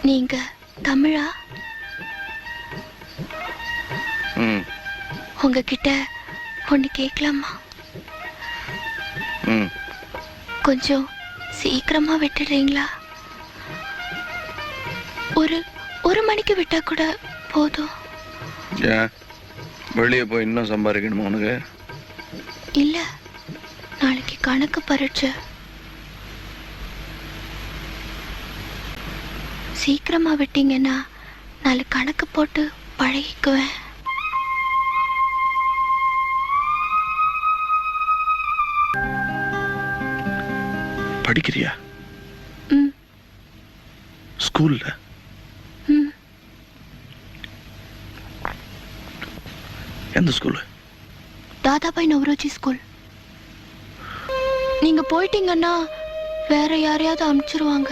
நீங்க தமிழா? உங்ககிட்ட ஒண்ணு கேட்கலாமா? கொஞ்சம் சீக்கிரமா விட்டுடுறீங்களா? ஒரு மணிக்கு விட்டா கூட போதும். வெளியே போய் இன்னும் சம்பாதிக்கணுமா உனக்கு? இல்ல, நாளைக்கு கணக்கு பரீட்சை. சீக்கிரமா விட்டீங்கன்னா நாளைக்கு கணக்கு போட்டு பழகிக்குவேன். படிக்கிறியா? ஸ்கூல்ல? எந்த ஸ்கூல்? தாதாபாய் நவரோஜி ஸ்கூல். நீங்க போயிட்டீங்கன்னா வேற யாரையாவது அனுப்பிச்சிருவாங்க.